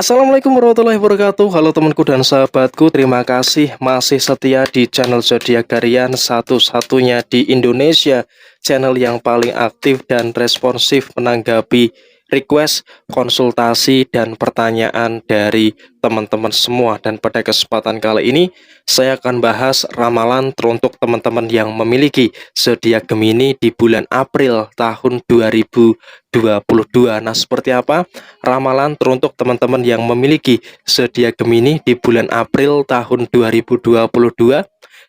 Assalamualaikum warahmatullahi wabarakatuh. Halo temanku dan sahabatku, terima kasih masih setia di channel Zodiak Harian, satu-satunya di Indonesia, channel yang paling aktif dan responsif menanggapi request, konsultasi, dan pertanyaan dari teman-teman semua. Dan pada kesempatan kali ini saya akan bahas ramalan teruntuk teman-teman yang memiliki zodiak Gemini di bulan April tahun 2022. Nah, seperti apa ramalan teruntuk teman-teman yang memiliki zodiak Gemini di bulan April tahun 2022?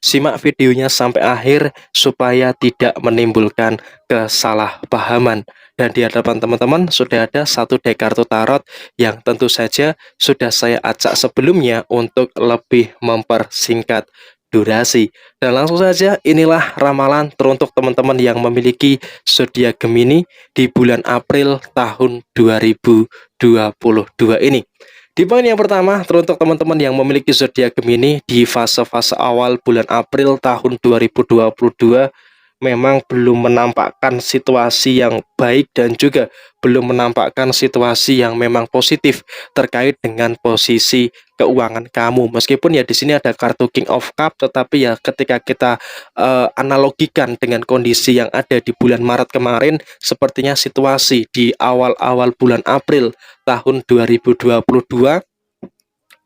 Simak videonya sampai akhir supaya tidak menimbulkan kesalahpahaman. Dan di hadapan teman-teman sudah ada satu deck kartu tarot yang tentu saja sudah saya acak sebelumnya untuk lebih mempersingkat durasi. Dan langsung saja, inilah ramalan teruntuk teman-teman yang memiliki zodiak Gemini di bulan April tahun 2022 ini. Di poin yang pertama, teruntuk teman-teman yang memiliki zodiak Gemini di fase-fase awal bulan April tahun 2022 memang belum menampakkan situasi yang baik dan juga belum menampakkan situasi yang memang positif terkait dengan posisi keuangan kamu. Meskipun ya di sini ada kartu King of Cup, tetapi ya ketika kita analogikan dengan kondisi yang ada di bulan Maret kemarin, sepertinya situasi di awal-awal bulan April tahun 2022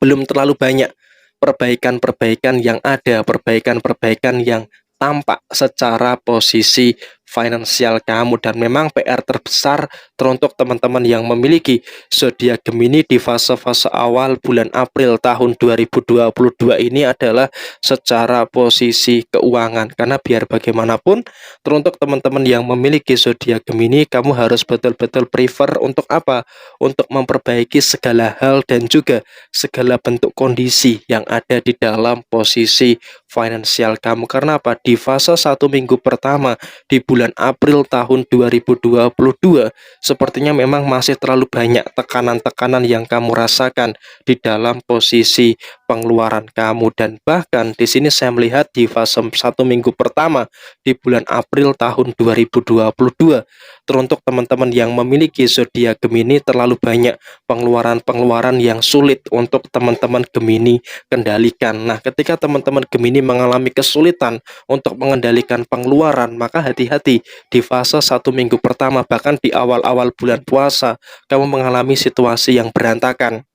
belum terlalu banyak perbaikan-perbaikan yang ada, perbaikan-perbaikan yang tampak secara posisi finansial kamu. Dan memang PR terbesar teruntuk teman-teman yang memiliki zodiak Gemini di fase-fase awal bulan April tahun 2022 ini adalah secara posisi keuangan. Karena biar bagaimanapun teruntuk teman-teman yang memiliki zodiak Gemini, kamu harus betul-betul prefer untuk apa? Untuk memperbaiki segala hal dan juga segala bentuk kondisi yang ada di dalam posisi finansial kamu. Karena apa? Di fase 1 minggu pertama di bulan April tahun 2022 sepertinya memang masih terlalu banyak tekanan-tekanan yang kamu rasakan di dalam posisi pengeluaran kamu. Dan bahkan di sini saya melihat di fase 1 minggu pertama di bulan April tahun 2022 teruntuk teman-teman yang memiliki zodiak Gemini terlalu banyak pengeluaran-pengeluaran yang sulit untuk teman-teman Gemini kendalikan. Nah, ketika teman-teman Gemini mengalami kesulitan untuk mengendalikan pengeluaran, maka hati-hati di fase 1 minggu pertama, bahkan di awal-awal bulan puasa, kamu mengalami situasi yang berantakan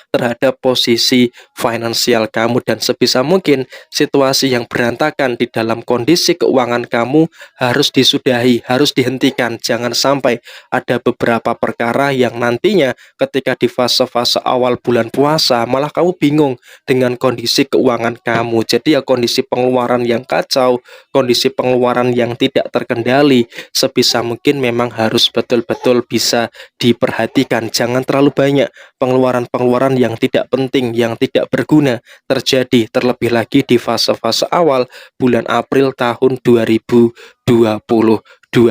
terhadap posisi finansial kamu. Dan sebisa mungkin situasi yang berantakan di dalam kondisi keuangan kamu harus disudahi, harus dihentikan. Jangan sampai ada beberapa perkara yang nantinya ketika di fase-fase awal bulan puasa malah kamu bingung dengan kondisi keuangan kamu. Jadi ya kondisi pengeluaran yang kacau, kondisi pengeluaran yang tidak terkendali, sebisa mungkin memang harus betul-betul bisa diperhatikan. Jangan terlalu banyak pengeluaran-pengeluaran yang tidak penting, yang tidak berguna terjadi, terlebih lagi di fase-fase awal bulan April tahun 2022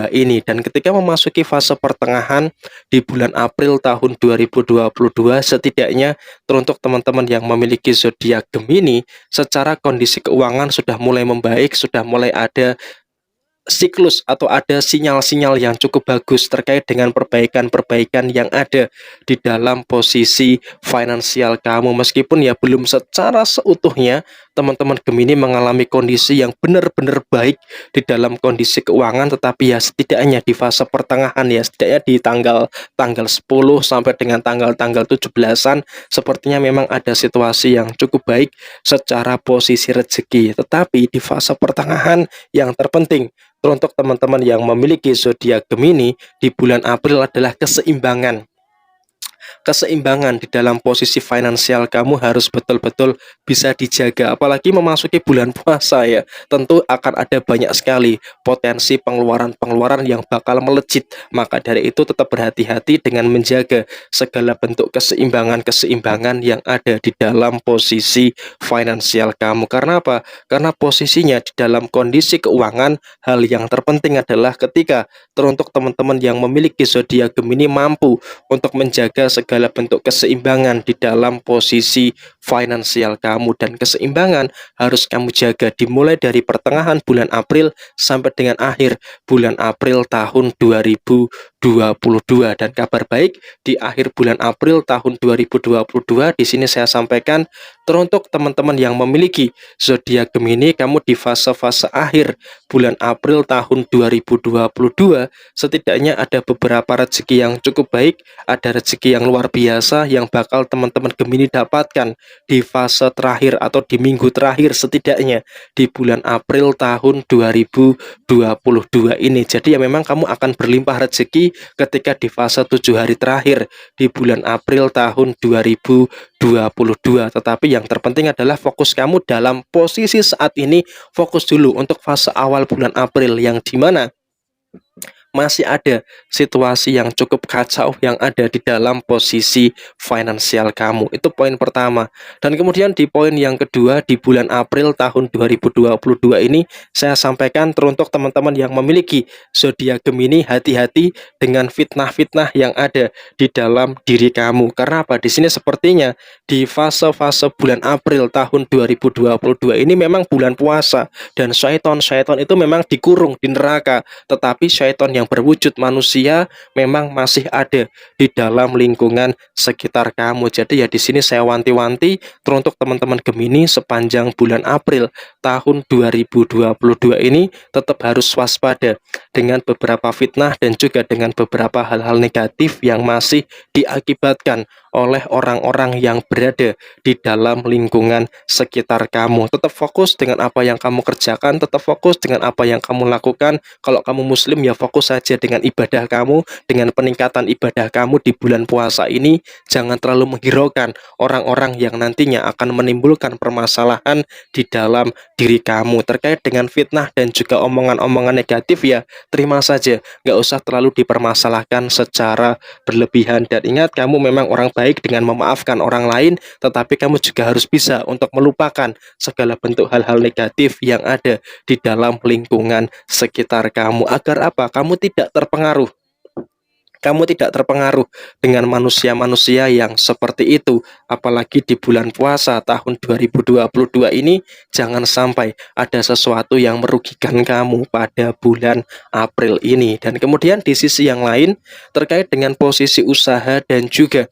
ini. Dan ketika memasuki fase pertengahan di bulan April tahun 2022, setidaknya teruntuk teman-teman yang memiliki zodiak Gemini, secara kondisi keuangan sudah mulai membaik, sudah mulai ada siklus atau ada sinyal-sinyal yang cukup bagus terkait dengan perbaikan-perbaikan yang ada di dalam posisi finansial kamu. Meskipun ya belum secara seutuhnya teman-teman Gemini mengalami kondisi yang benar-benar baik di dalam kondisi keuangan, tetapi ya setidaknya di fase pertengahan, ya setidaknya di tanggal 10 sampai dengan tanggal 17-an sepertinya memang ada situasi yang cukup baik secara posisi rezeki. Tetapi di fase pertengahan yang terpenting teruntuk teman-teman yang memiliki zodiak Gemini di bulan April adalah keseimbangan. Keseimbangan di dalam posisi finansial kamu harus betul-betul bisa dijaga. Apalagi memasuki bulan puasa ya, tentu akan ada banyak sekali potensi pengeluaran-pengeluaran yang bakal melejit. Maka dari itu tetap berhati-hati dengan menjaga segala bentuk keseimbangan-keseimbangan yang ada di dalam posisi finansial kamu. Karena apa? Karena posisinya di dalam kondisi keuangan, hal yang terpenting adalah ketika teruntuk teman-teman yang memiliki zodiak Gemini mampu untuk menjaga segala bentuk keseimbangan di dalam posisi finansial kamu. Dan keseimbangan harus kamu jaga dimulai dari pertengahan bulan April sampai dengan akhir bulan April tahun 2022 Dan kabar baik di akhir bulan April tahun 2022 di sini saya sampaikan teruntuk teman-teman yang memiliki zodiak Gemini, kamu di fase-fase akhir bulan April tahun 2022 setidaknya ada beberapa rezeki yang cukup baik, ada rezeki yang luar biasa yang bakal teman-teman Gemini dapatkan di fase terakhir atau di minggu terakhir setidaknya di bulan April tahun 2022 ini. Jadi ya memang kamu akan berlimpah rezeki ketika di fase 7 hari terakhir di bulan April tahun 2022. Tetapi yang terpenting adalah fokus kamu dalam posisi saat ini, fokus dulu untuk fase awal bulan April yang dimana masih ada situasi yang cukup kacau yang ada di dalam posisi finansial kamu. Itu poin pertama. Dan kemudian di poin yang kedua, di bulan April tahun 2022 ini saya sampaikan teruntuk teman-teman yang memiliki zodiak Gemini, hati-hati dengan fitnah-fitnah yang ada di dalam diri kamu. Karena apa? Di sini sepertinya di fase-fase bulan April tahun 2022 ini memang bulan puasa dan syaiton itu memang dikurung di neraka, tetapi syaiton yang berwujud manusia memang masih ada di dalam lingkungan sekitar kamu. Jadi ya di sini saya wanti-wanti teruntuk teman-teman Gemini sepanjang bulan April tahun 2022 ini tetap harus waspada dengan beberapa fitnah dan juga dengan beberapa hal-hal negatif yang masih diakibatkan oleh orang-orang yang berada di dalam lingkungan sekitar kamu. Tetap fokus dengan apa yang kamu kerjakan, tetap fokus dengan apa yang kamu lakukan. Kalau kamu muslim ya fokus saja dengan ibadah kamu, dengan peningkatan ibadah kamu di bulan puasa ini. Jangan terlalu menghiraukan orang-orang yang nantinya akan menimbulkan permasalahan di dalam diri kamu terkait dengan fitnah dan juga omongan-omongan negatif. Ya terima saja, nggak usah terlalu dipermasalahkan secara berlebihan. Dan ingat, kamu memang orang baik dengan memaafkan orang lain, tetapi kamu juga harus bisa untuk melupakan segala bentuk hal-hal negatif yang ada di dalam lingkungan sekitar kamu. Agar apa? Kamu tidak terpengaruh. Kamu tidak terpengaruh dengan manusia-manusia yang seperti itu. Apalagi di bulan puasa tahun 2022 ini, jangan sampai ada sesuatu yang merugikan kamu pada bulan April ini. Dan kemudian di sisi yang lain, terkait dengan posisi usaha dan juga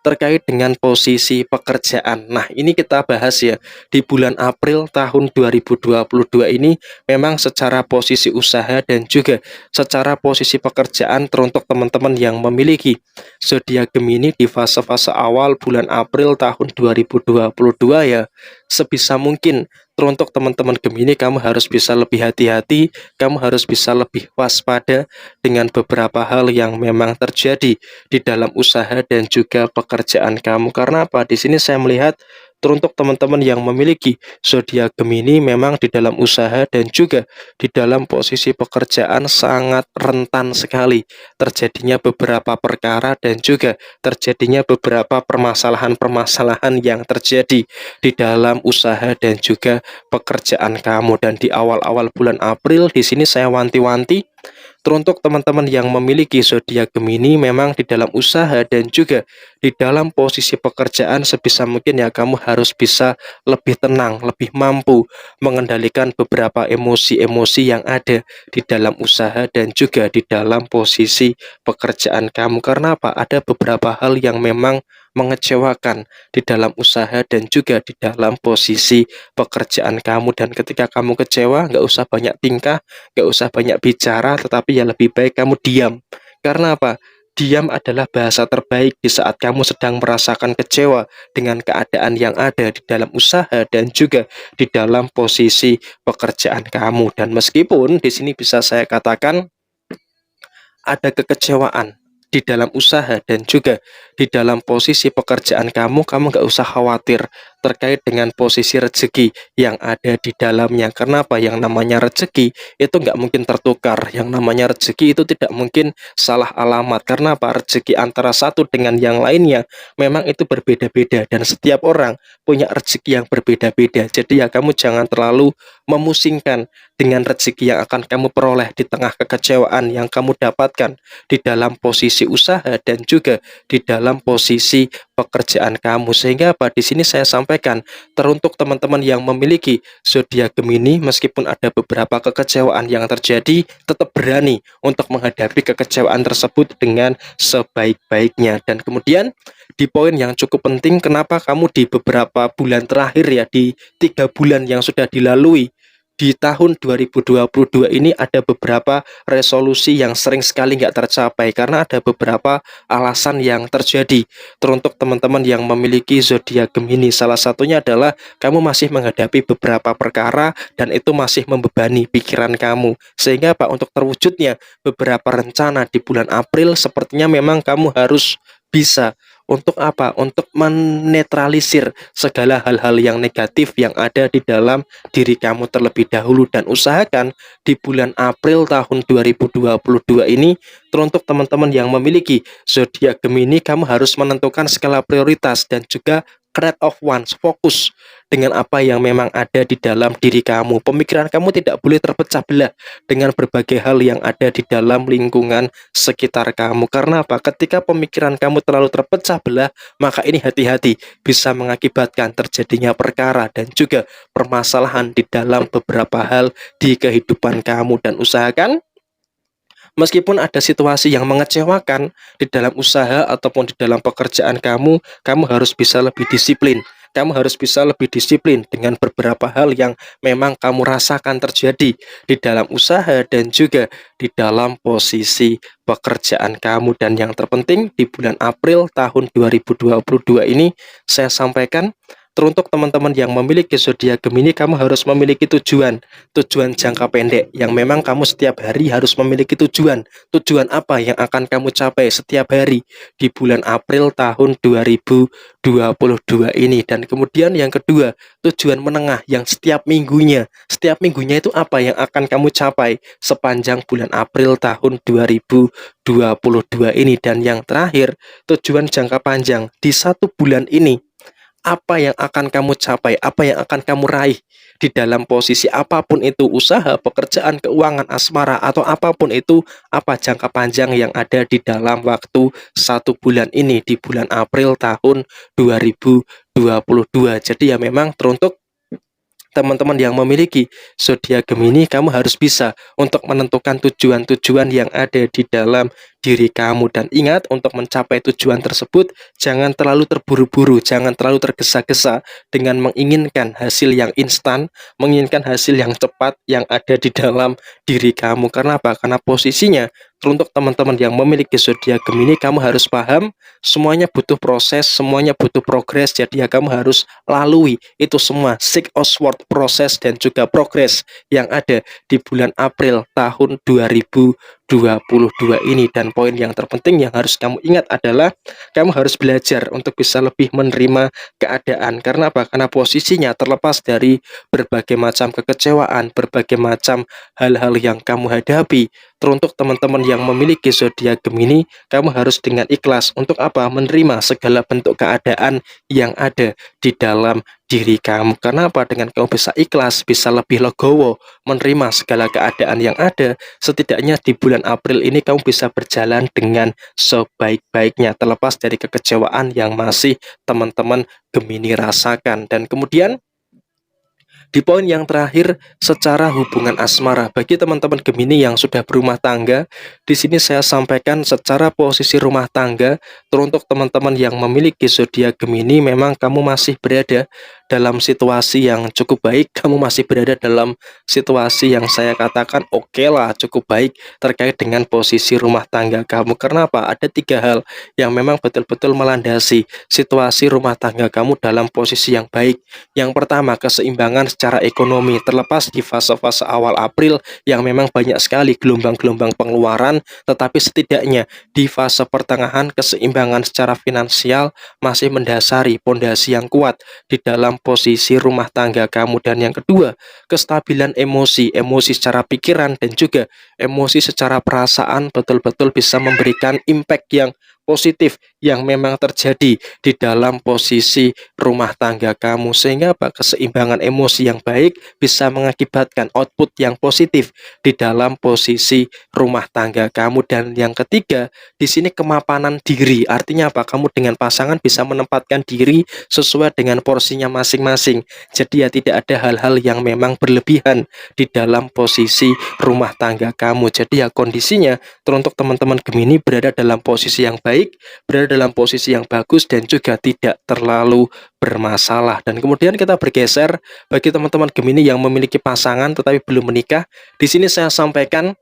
terkait dengan posisi pekerjaan. Nah, ini kita bahas ya. Di bulan April tahun 2022 ini memang secara posisi usaha dan juga secara posisi pekerjaan teruntuk teman-teman yang memiliki zodiak Gemini di fase-fase awal bulan April tahun 2022 ya, sebisa mungkin teruntuk teman-teman Gemini kamu harus bisa lebih hati-hati, kamu harus bisa lebih waspada dengan beberapa hal yang memang terjadi di dalam usaha dan juga pekerjaan kamu. Karena apa? Di sini saya melihat teruntuk teman-teman yang memiliki zodiak Gemini memang di dalam usaha dan juga di dalam posisi pekerjaan sangat rentan sekali terjadinya beberapa perkara dan juga terjadinya beberapa permasalahan-permasalahan yang terjadi di dalam usaha dan juga pekerjaan kamu. Dan di awal-awal bulan April di sini saya wanti-wanti teruntuk teman-teman yang memiliki zodiak Gemini memang di dalam usaha dan juga di dalam posisi pekerjaan sebisa mungkin ya kamu harus bisa lebih tenang, lebih mampu mengendalikan beberapa emosi-emosi yang ada di dalam usaha dan juga di dalam posisi pekerjaan kamu. Karena apa? Ada beberapa hal yang memang mengecewakan di dalam usaha dan juga di dalam posisi pekerjaan kamu. Dan ketika kamu kecewa, nggak usah banyak tingkah, nggak usah banyak bicara, tetapi ya lebih baik kamu diam. Karena apa? Diam adalah bahasa terbaik di saat kamu sedang merasakan kecewa dengan keadaan yang ada di dalam usaha dan juga di dalam posisi pekerjaan kamu. Dan meskipun di sini bisa saya katakan ada kekecewaan di dalam usaha dan juga di dalam posisi pekerjaan kamu nggak usah khawatir terkait dengan posisi rezeki yang ada di dalamnya. Kenapa? Yang namanya rezeki itu nggak mungkin tertukar, yang namanya rezeki itu tidak mungkin salah alamat. Karena apa? Rezeki antara satu dengan yang lainnya memang itu berbeda-beda dan setiap orang punya rezeki yang berbeda-beda. Jadi ya kamu jangan terlalu memusingkan dengan rezeki yang akan kamu peroleh di tengah kekecewaan yang kamu dapatkan di dalam posisi usaha dan juga di dalam posisi pekerjaan kamu. Sehingga apa? Di sini saya sampaikan teruntuk teman-teman yang memiliki zodiak Gemini, meskipun ada beberapa kekecewaan yang terjadi, tetap berani untuk menghadapi kekecewaan tersebut dengan sebaik-baiknya. Dan kemudian di poin yang cukup penting, kenapa kamu di beberapa bulan terakhir ya, di 3 bulan yang sudah dilalui di tahun 2022 ini ada beberapa resolusi yang sering sekali nggak tercapai karena ada beberapa alasan yang terjadi. Teruntuk teman-teman yang memiliki zodiak Gemini, salah satunya adalah kamu masih menghadapi beberapa perkara dan itu masih membebani pikiran kamu. Sehingga Pak, untuk terwujudnya beberapa rencana di bulan April sepertinya memang kamu harus bisa untuk apa? Untuk menetralisir segala hal-hal yang negatif yang ada di dalam diri kamu terlebih dahulu, dan usahakan di bulan April tahun 2022 ini teruntuk teman-teman yang memiliki zodiak Gemini, kamu harus menentukan skala prioritas dan juga grade of ones, fokus dengan apa yang memang ada di dalam diri kamu. Pemikiran kamu tidak boleh terpecah belah dengan berbagai hal yang ada di dalam lingkungan sekitar kamu. Karena apa? Ketika pemikiran kamu terlalu terpecah belah, maka ini hati-hati bisa mengakibatkan terjadinya perkara dan juga permasalahan di dalam beberapa hal di kehidupan kamu. Dan usahakan meskipun ada situasi yang mengecewakan di dalam usaha ataupun di dalam pekerjaan kamu, kamu harus bisa lebih disiplin. Kamu harus bisa lebih disiplin dengan beberapa hal yang memang kamu rasakan terjadi di dalam usaha dan juga di dalam posisi pekerjaan kamu. Dan yang terpenting di bulan April tahun 2022 ini saya sampaikan, teruntuk teman-teman yang memiliki zodiak Gemini, kamu harus memiliki tujuan jangka pendek yang memang kamu setiap hari harus memiliki tujuan. Tujuan apa yang akan kamu capai setiap hari di bulan April tahun 2022 ini. Dan kemudian yang kedua, tujuan menengah yang setiap minggunya itu apa yang akan kamu capai sepanjang bulan April tahun 2022 ini. Dan yang terakhir, tujuan jangka panjang di 1 bulan ini, apa yang akan kamu capai, apa yang akan kamu raih di dalam posisi apapun itu, usaha, pekerjaan, keuangan, asmara, atau apapun itu, apa jangka panjang yang ada di dalam waktu 1 bulan ini di bulan April tahun 2022. Jadi ya memang teruntuk teman-teman yang memiliki zodiak Gemini, kamu harus bisa untuk menentukan tujuan-tujuan yang ada di dalam diri kamu. Dan ingat, untuk mencapai tujuan tersebut jangan terlalu terburu-buru, jangan terlalu tergesa-gesa dengan menginginkan hasil yang instan, menginginkan hasil yang cepat yang ada di dalam diri kamu. Karena apa? Karena posisinya teruntuk teman-teman yang memiliki zodiak Gemini, kamu harus paham semuanya butuh proses, semuanya butuh progres. Jadi ya kamu harus lalui itu semua, seek outward proses dan juga progres yang ada di bulan April tahun 2022 ini. Dan poin yang terpenting yang harus kamu ingat adalah kamu harus belajar untuk bisa lebih menerima keadaan. Karena apa? Karena posisinya terlepas dari berbagai macam kekecewaan, berbagai macam hal-hal yang kamu hadapi, teruntuk teman-teman yang memiliki zodiak Gemini, kamu harus dengan ikhlas untuk apa? Menerima segala bentuk keadaan yang ada di dalam diri kamu. Karena apa? Dengan kamu bisa ikhlas, bisa lebih legowo menerima segala keadaan yang ada, setidaknya di bulan April ini kamu bisa berjalan dengan sebaik-baiknya, terlepas dari kekecewaan yang masih teman-teman Gemini rasakan. Dan kemudian di poin yang terakhir, secara hubungan asmara, bagi teman-teman Gemini yang sudah berumah tangga, di sini saya sampaikan secara posisi rumah tangga, teruntuk teman-teman yang memiliki zodiak Gemini, memang kamu masih berada dalam situasi yang cukup baik, kamu masih berada dalam situasi yang saya katakan oke lah, cukup baik terkait dengan posisi rumah tangga kamu. Karena apa? Ada 3 hal yang memang betul-betul melandasi situasi rumah tangga kamu dalam posisi yang baik. Yang pertama, keseimbangan secara ekonomi, terlepas di fase-fase awal April yang memang banyak sekali gelombang-gelombang pengeluaran, tetapi setidaknya di fase pertengahan keseimbangan secara finansial masih mendasari pondasi yang kuat di dalam posisi rumah tangga kamu. Dan yang kedua, kestabilan emosi secara pikiran dan juga emosi secara perasaan betul-betul bisa memberikan impact yang positif yang memang terjadi di dalam posisi rumah tangga kamu, sehingga apa, keseimbangan emosi yang baik bisa mengakibatkan output yang positif di dalam posisi rumah tangga kamu. Dan yang ketiga, di sini kemapanan diri. Artinya apa? Kamu dengan pasangan bisa menempatkan diri sesuai dengan porsinya masing-masing. Jadi ya tidak ada hal-hal yang memang berlebihan di dalam posisi rumah tangga kamu. Jadi ya kondisinya teruntuk teman-teman Gemini berada dalam posisi yang baik, berada dalam posisi yang bagus, dan juga tidak terlalu bermasalah. Dan kemudian kita bergeser bagi teman-teman Gemini yang memiliki pasangan tetapi belum menikah. Di sini saya sampaikan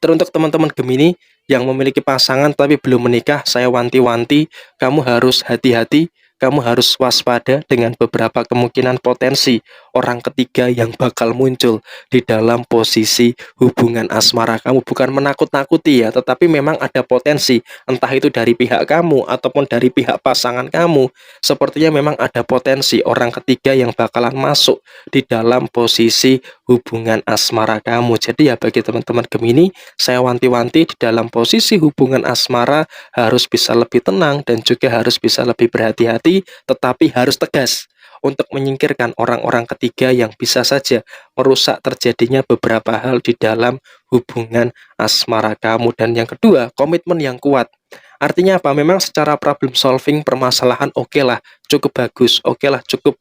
teruntuk teman-teman Gemini yang memiliki pasangan tapi belum menikah, saya wanti-wanti, kamu harus hati-hati, kamu harus waspada dengan beberapa kemungkinan potensi orang ketiga yang bakal muncul di dalam posisi hubungan asmara kamu. Bukan menakut-nakuti ya, tetapi memang ada potensi, entah itu dari pihak kamu ataupun dari pihak pasangan kamu. Sepertinya memang ada potensi orang ketiga yang bakalan masuk di dalam posisi hubungan asmara kamu. Jadi ya bagi teman-teman Gemini, saya wanti-wanti di dalam posisi hubungan asmara harus bisa lebih tenang dan juga harus bisa lebih berhati-hati, tetapi harus tegas untuk menyingkirkan orang-orang ketiga yang bisa saja merusak terjadinya beberapa hal di dalam hubungan asmara kamu. Dan yang kedua, komitmen yang kuat. Artinya apa? Memang secara problem solving permasalahan oke lah, cukup bagus, oke lah, cukup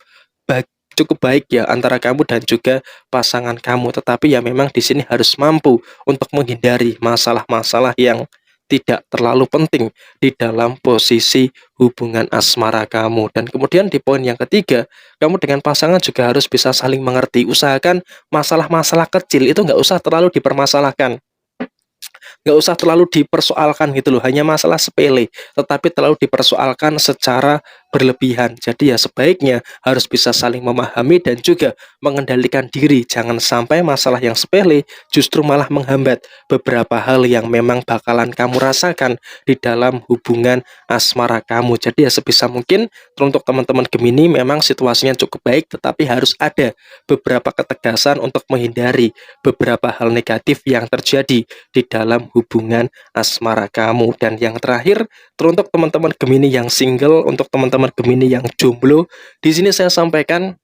baik ya antara kamu dan juga pasangan kamu. Tetapi ya memang di sini harus mampu untuk menghindari masalah-masalah yang tidak terlalu penting di dalam posisi hubungan asmara kamu. Dan kemudian di poin yang ketiga, kamu dengan pasangan juga harus bisa saling mengerti. Usahakan masalah-masalah kecil itu nggak usah terlalu dipermasalahkan, nggak usah terlalu dipersoalkan gitu loh, hanya masalah sepele tetapi terlalu dipersoalkan secara berlebihan. Jadi ya sebaiknya harus bisa saling memahami dan juga mengendalikan diri, jangan sampai masalah yang sepele justru malah menghambat beberapa hal yang memang bakalan kamu rasakan di dalam hubungan asmara kamu. Jadi ya sebisa mungkin untuk teman-teman Gemini memang situasinya cukup baik, tetapi harus ada beberapa ketegasan untuk menghindari beberapa hal negatif yang terjadi di dalam hubungan asmara kamu. Dan yang terakhir, teruntuk teman-teman Gemini yang single, untuk teman-teman Gemini yang jomblo, di sini saya sampaikan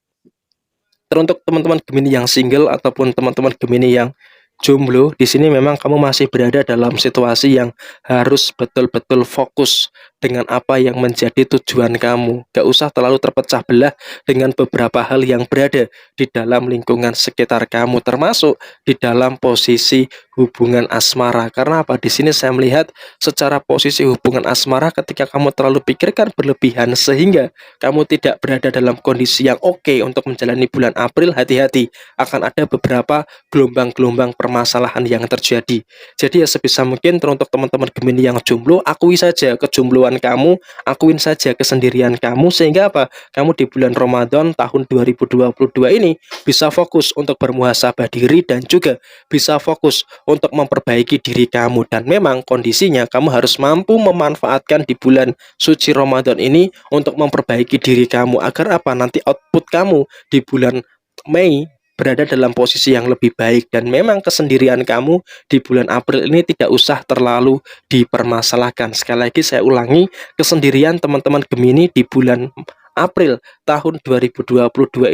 teruntuk teman-teman Gemini yang single ataupun teman-teman Gemini yang jomblo, di sini memang kamu masih berada dalam situasi yang harus betul-betul fokus dengan apa yang menjadi tujuan kamu. Gak usah terlalu terpecah belah dengan beberapa hal yang berada di dalam lingkungan sekitar kamu, termasuk di dalam posisi hubungan asmara. Karena apa? Di sini saya melihat secara posisi hubungan asmara, ketika kamu terlalu pikirkan berlebihan sehingga kamu tidak berada dalam kondisi yang oke untuk menjalani bulan April, hati-hati, akan ada beberapa gelombang-gelombang permasalahan yang terjadi. Jadi ya sebisa mungkin teruntuk teman-teman Gemini yang jomblo, akui saja kejombloan kamu, akuin saja kesendirian kamu, sehingga apa? Kamu di bulan Ramadan tahun 2022 ini bisa fokus untuk bermuhasabah diri dan juga bisa fokus untuk memperbaiki diri kamu. Dan memang kondisinya kamu harus mampu memanfaatkan di bulan suci Ramadan ini untuk memperbaiki diri kamu, agar apa? Nanti output kamu di bulan Mei berada dalam posisi yang lebih baik. Dan memang kesendirian kamu di bulan April ini tidak usah terlalu dipermasalahkan. Sekali lagi saya ulangi, kesendirian teman-teman Gemini di bulan April tahun 2022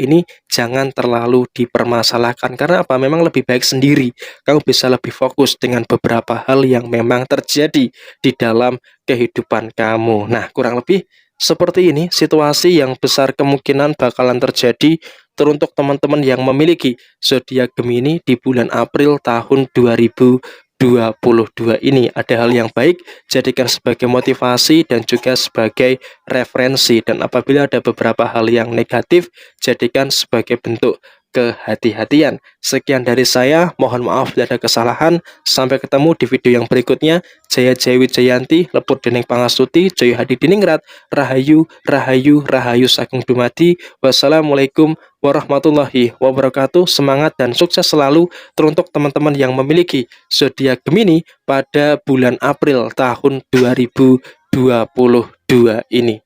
ini jangan terlalu dipermasalahkan. Karena apa? Memang lebih baik sendiri. Kamu bisa lebih fokus dengan beberapa hal yang memang terjadi di dalam kehidupan kamu. Nah, kurang lebih seperti ini situasi yang besar kemungkinan bakalan terjadi teruntuk teman-teman yang memiliki zodiak Gemini di bulan April tahun 2022 ini. Ada hal yang baik, jadikan sebagai motivasi dan juga sebagai referensi. Dan apabila ada beberapa hal yang negatif, jadikan sebagai bentuk kehati-hatian. Sekian dari saya, mohon maaf bila ada kesalahan. Sampai ketemu di video yang berikutnya. Jaya Jaya Wijayanti, Lepur Dening Pangastuti, Jaya Hadi Diningrat, Rahayu, Rahayu, Rahayu Saking Dumadi. Wassalamualaikum warahmatullahi wabarakatuh. Semangat dan sukses selalu teruntuk teman-teman yang memiliki zodiak Gemini pada bulan April tahun 2022 ini.